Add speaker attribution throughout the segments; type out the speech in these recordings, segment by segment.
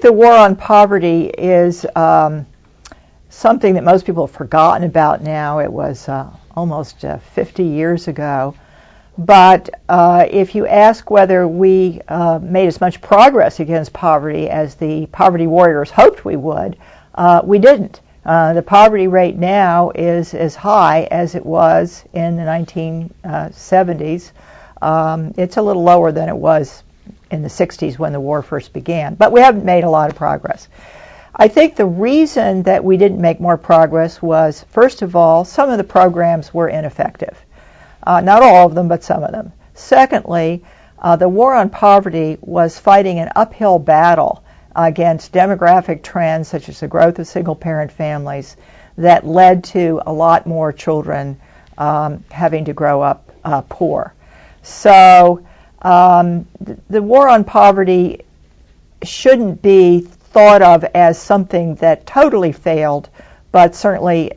Speaker 1: the war on poverty is something that most people have forgotten about now. It was almost 50 years ago. But if you ask whether we made as much progress against poverty as the poverty warriors hoped we would, we didn't. The poverty rate now is as high as it was in the 1970s. It's a little lower than it was in the 60s when the war first began, but we haven't made a lot of progress. I think the reason that we didn't make more progress was, first of all, some of the programs were ineffective. Not all of them, but some of them. Secondly, the war on poverty was fighting an uphill battle against demographic trends such as the growth of single-parent families that led to a lot more children having to grow up poor. So the war on poverty shouldn't be thought of as something that totally failed, but certainly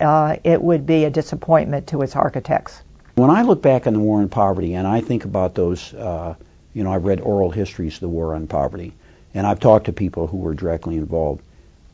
Speaker 1: it would be a disappointment to its architects.
Speaker 2: When I look back on the war on poverty and I think about those, I've read oral histories of the war on poverty, and I've talked to people who were directly involved.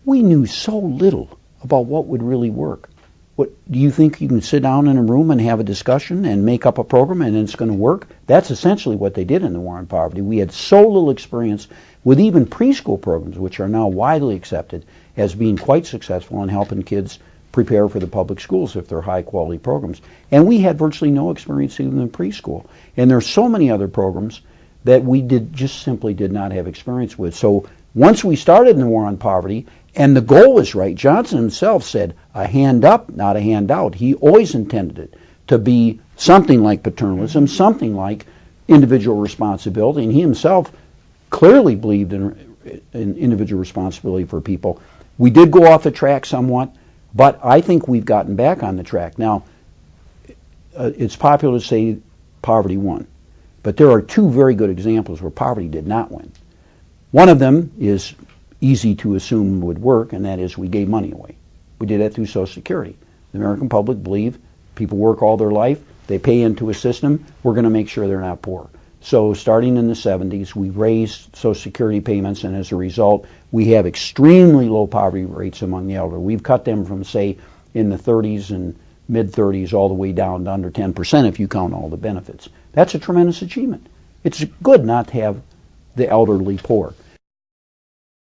Speaker 2: We knew so little about what would really work. What, do you think you can sit down in a room and have a discussion and make up a program and it's going to work? That's essentially what they did in the war on poverty. We had so little experience with even preschool programs, which are now widely accepted as being quite successful in helping kids prepare for the public schools if they're high-quality programs. And we had virtually no experience even in preschool. And there are so many other programs that we just simply did not have experience with. So once we started in the war on poverty, and the goal was right, Johnson himself said, a hand up, not a hand out. He always intended it to be something like paternalism, something like individual responsibility, and he himself clearly believed in individual responsibility for people. We did go off the track somewhat, but I think we've gotten back on the track. Now, it's popular to say poverty won, but there are two very good examples where poverty did not win. One of them is easy to assume would work, and that is we gave money away. We did that through Social Security. The American public believe people work all their life, they pay into a system, we're going to make sure they're not poor. So starting in the 70s, we raised Social Security payments, and as a result, we have extremely low poverty rates among the elderly. We've cut them from, say, in the 30s and mid-30s all the way down to under 10% if you count all the benefits. That's a tremendous achievement. It's good not to have the elderly poor.